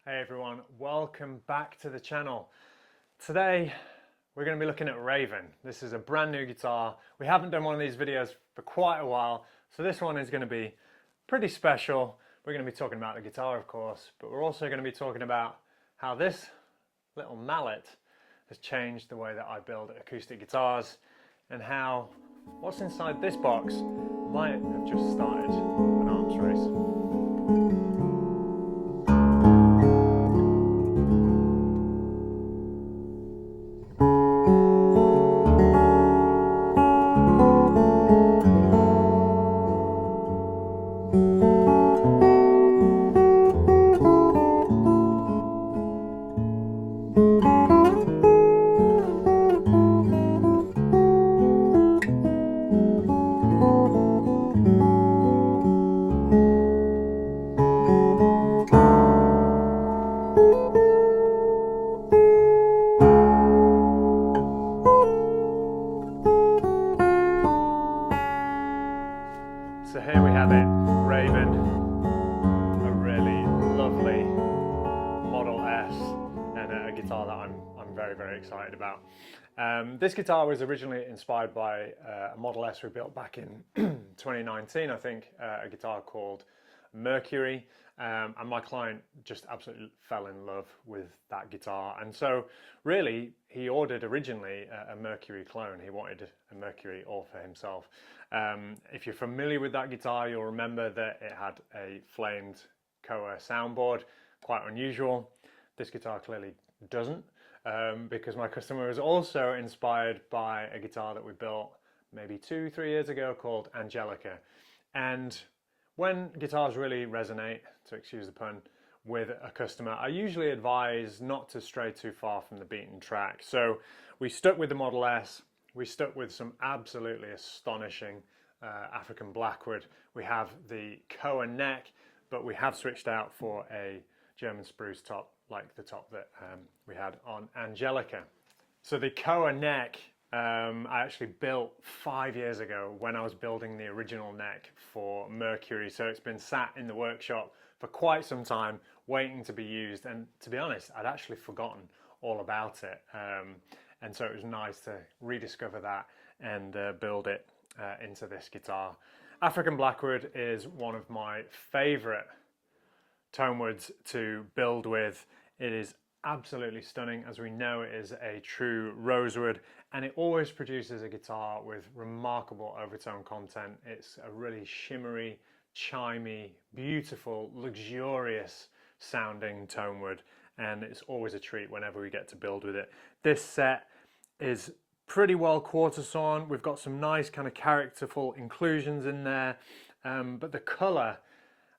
Hey everyone, welcome back to the channel. Today we're going to be looking at Raven. This is a brand new guitar. We haven't done one of these videos for quite a while, so this one is going to be pretty special. We're going to be talking about the guitar, of course, but we're also going to be talking about how this little mallet has changed the way that I build acoustic guitars, and how what's inside this box might have just started an arms race. So here we have it, Raven, a really lovely Model S, and a guitar that I'm very excited about. This guitar was originally inspired by a Model S we built back in 2019, I think, a guitar called Mercury, and my client just absolutely fell in love with that guitar, and so really he ordered originally a Mercury clone. He wanted a Mercury all for himself. If you're familiar with that guitar, you'll remember that it had a flamed Koa soundboard, quite unusual. This guitar clearly doesn't, because my customer was also inspired by a guitar that we built maybe 2-3 years ago called Angelica. And when guitars really resonate, to excuse the pun, with a customer, I usually advise not to stray too far from the beaten track. So we stuck with the Model S, we stuck with some absolutely astonishing African Blackwood. We have the Koa neck, but we have switched out for a German Spruce top, like the top that we had on Angelica. So the Koa neck I actually built 5 years ago when I was building the original neck for Mercury. So it's been sat in the workshop for quite some time, waiting to be used. And to be honest, I'd actually forgotten all about it. And so it was nice to rediscover that and build it into this guitar. African Blackwood is one of my favorite tone woods to build with. It is absolutely stunning. As we know, it is a true rosewood, and it always produces a guitar with remarkable overtone content. It's a really shimmery, chimey, beautiful, luxurious sounding tone wood, and it's always a treat whenever we get to build with it. This set is pretty well quarter sawn. We've got some nice kind of characterful inclusions in there, but the color,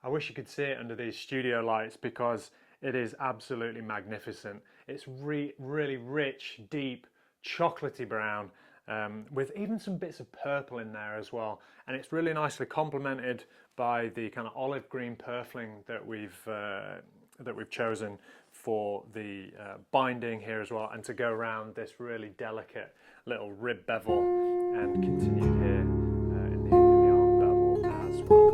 I wish you could see it under these studio lights, because it is absolutely magnificent. It's really rich, deep, chocolatey brown, with even some bits of purple in there as well. And it's really nicely complemented by the kind of olive green purfling that we've chosen for the binding here as well, and to go around this really delicate little rib bevel, and continued here in the arm bevel as well.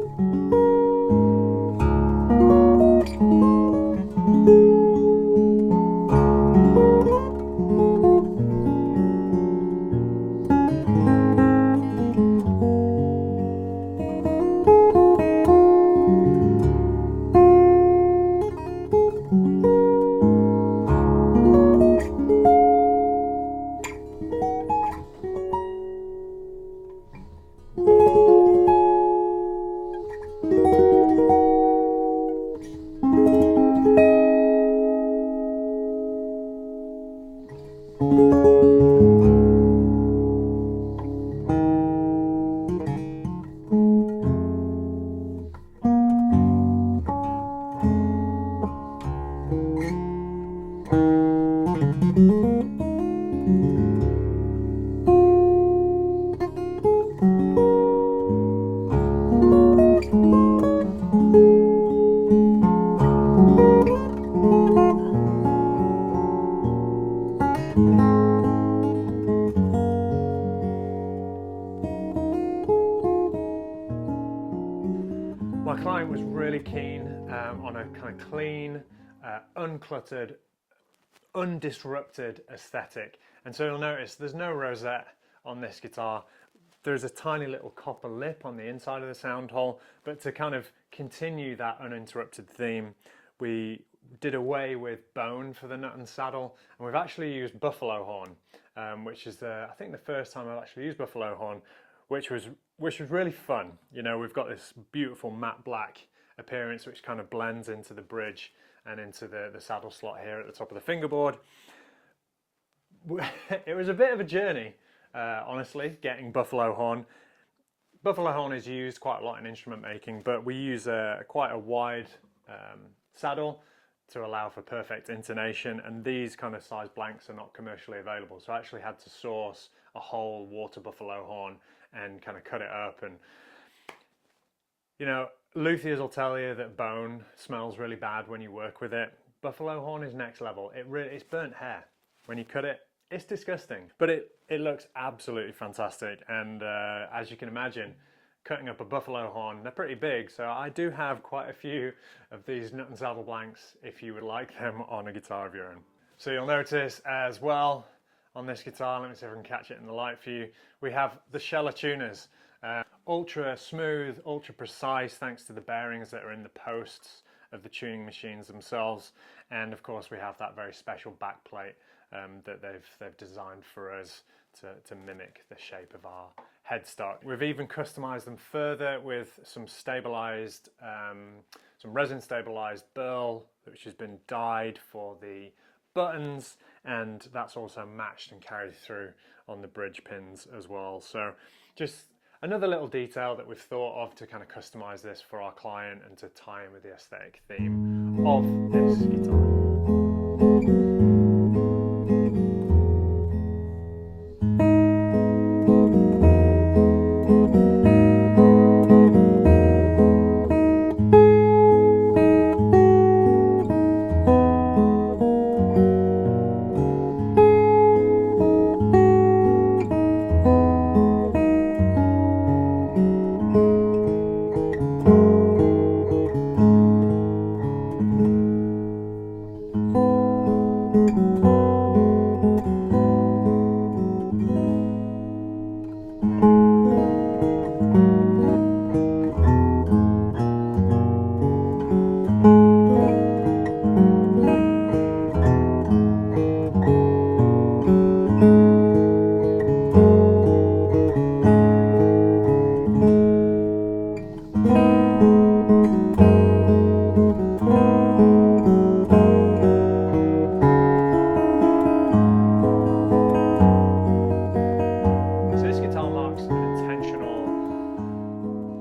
My client was really keen on a kind of clean, uncluttered, undisrupted aesthetic. And so you'll notice there's no rosette on this guitar. There's a tiny little copper lip on the inside of the sound hole, but to kind of continue that uninterrupted theme, we did away with bone for the nut and saddle, and we've actually used buffalo horn, which is I think the first time I've actually used buffalo horn, which was really fun. You know, we've got this beautiful matte black appearance which kind of blends into the bridge and into the saddle slot here at the top of the fingerboard. It was a bit of a journey, honestly, getting buffalo horn. Buffalo horn is used quite a lot in instrument making, but we use quite a wide saddle to allow for perfect intonation, and these kind of size blanks are not commercially available, so I actually had to source a whole water buffalo horn and kind of cut it up. And you know, luthiers will tell you that bone smells really bad when you work with it. Buffalo horn is next level. It's burnt hair. When you cut it, it's disgusting, but it looks absolutely fantastic. And as you can imagine, cutting up a buffalo horn, they're pretty big, so I do have quite a few of these nut and saddle blanks if you would like them on a guitar of your own. So you'll notice as well on this guitar, let me see if I can catch it in the light for you, we have the Sheller tuners. Ultra smooth, ultra precise thanks to the bearings that are in the posts of the tuning machines themselves, and of course we have that very special back plate that they've designed for us to mimic the shape of our headstock. We've even customized them further with some stabilized, some resin stabilized burl which has been dyed for the buttons, and that's also matched and carried through on the bridge pins as well. So just another little detail that we've thought of to kind of customize this for our client and to tie in with the aesthetic theme of this guitar.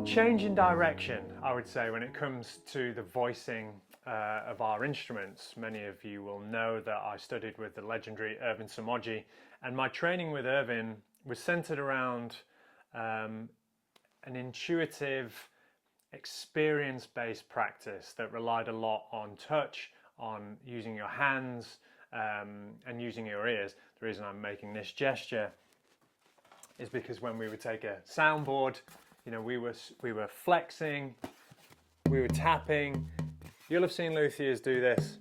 Change in direction, I would say, when it comes to the voicing of our instruments. Many of you will know that I studied with the legendary Irvin Samoji, and my training with Irvin was centered around an intuitive, experience-based practice that relied a lot on touch, on using your hands and using your ears. The reason I'm making this gesture is because when we would take a soundboard, you know, we were flexing, we were tapping. You'll have seen luthiers do this,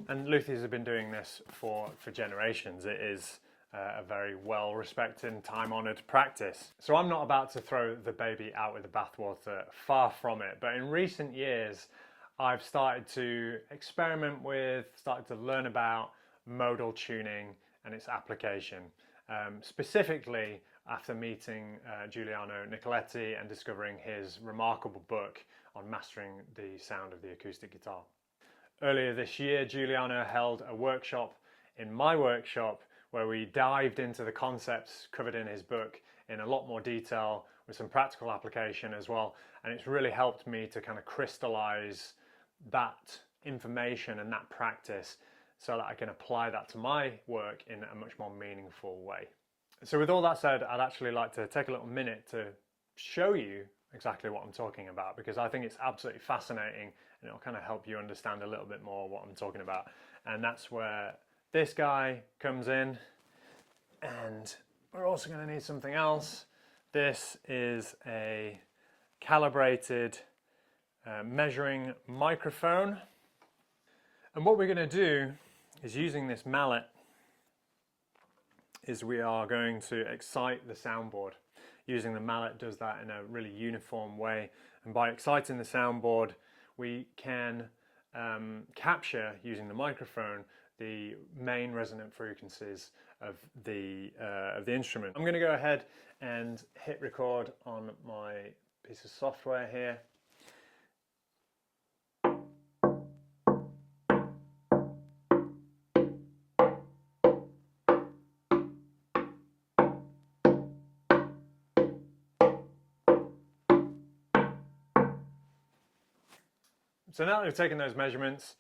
and luthiers have been doing this for generations. It is a very well-respected and time-honoured practice. So I'm not about to throw the baby out with the bathwater, far from it. But in recent years, I've started to experiment with, started to learn about modal tuning and its application. Specifically after meeting Giuliano Nicoletti and discovering his remarkable book on mastering the sound of the acoustic guitar. Earlier this year, Giuliano held a workshop in my workshop where we dived into the concepts covered in his book in a lot more detail with some practical application as well. And it's really helped me to kind of crystallize that information and that practice so that I can apply that to my work in a much more meaningful way. So with all that said, I'd actually like to take a little minute to show you exactly what I'm talking about, because I think it's absolutely fascinating and it'll kind of help you understand a little bit more what I'm talking about. And that's where this guy comes in, and we're also going to need something else. This is a calibrated measuring microphone. And what we're going to do is, using this mallet, is we are going to excite the soundboard. Using the mallet does that in a really uniform way, and by exciting the soundboard we can capture, using the microphone, the main resonant frequencies of the instrument. I'm going to go ahead and hit record on my piece of software here. So now that we've taken those measurements,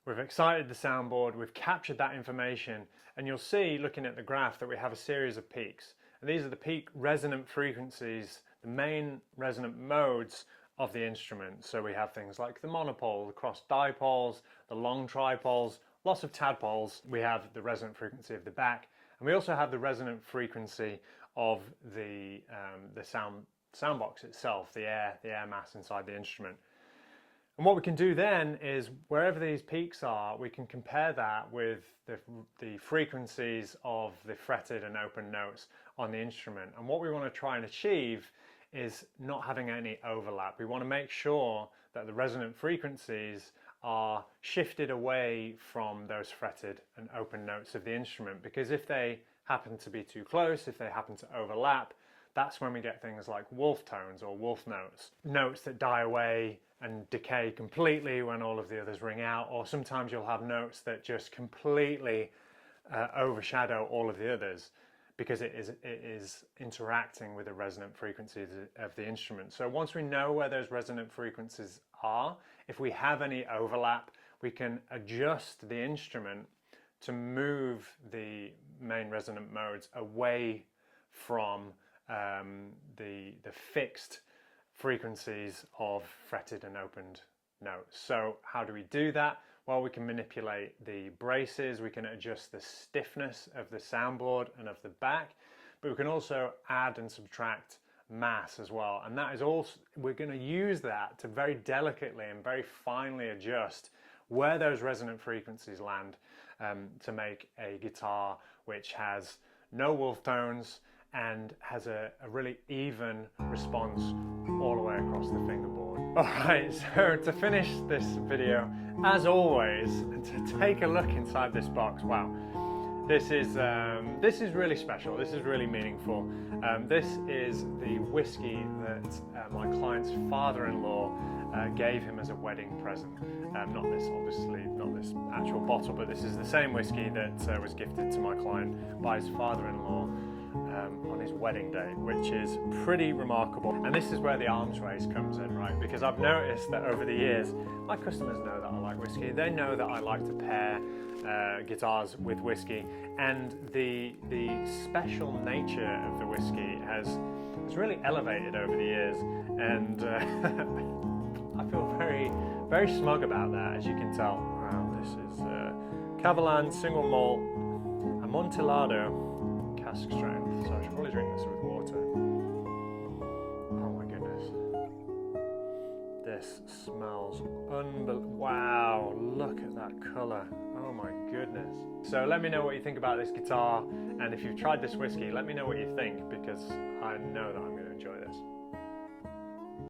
we've excited the soundboard, we've captured that information, and you'll see, looking at the graph, that we have a series of peaks. And these are the peak resonant frequencies, the main resonant modes of the instrument. So we have things like the monopole, the cross dipoles, the long tripoles, lots of tadpoles. We have the resonant frequency of the back, and we also have the resonant frequency of the sound box itself, the air mass inside the instrument. And what we can do then is, wherever these peaks are, we can compare that with the frequencies of the fretted and open notes on the instrument. And what we want to try and achieve is not having any overlap. We want to make sure that the resonant frequencies are shifted away from those fretted and open notes of the instrument, because if they happen to be too close, if they happen to overlap, that's when we get things like wolf tones or wolf notes. Notes that die away and decay completely when all of the others ring out, or sometimes you'll have notes that just completely overshadow all of the others because it is interacting with the resonant frequencies of the instrument. So once we know where those resonant frequencies are, if we have any overlap, we can adjust the instrument to move the main resonant modes away from the fixed frequencies of fretted and opened notes. So how do we do that? Well, we can manipulate the braces, we can adjust the stiffness of the soundboard and of the back, but we can also add and subtract mass as well. And that is also, we're going to use that to very delicately and very finely adjust where those resonant frequencies land, to make a guitar which has no wolf tones and has a really even response all the way across the fingerboard. Alright, so to finish this video, as always, and to take a look inside this box, wow, this is really special, this is really meaningful. This is the whiskey that my client's father-in-law gave him as a wedding present. Not this, obviously, not this actual bottle, but this is the same whiskey that was gifted to my client by his father-in-law on his wedding day, which is pretty remarkable. And this is where the arms race comes in, right? Because I've noticed that over the years, my customers know that I like whiskey. They know that I like to pair guitars with whiskey, and the special nature of the whiskey has really elevated over the years, and I feel very, very smug about that, as you can tell. Wow, this is Cavalan single malt Amontillado cask strength. So I should probably drink this with water. Oh my goodness. This smells unbelievable. Wow, look at that colour. Oh my goodness. So let me know what you think about this guitar, and if you've tried this whiskey, let me know what you think, because I know that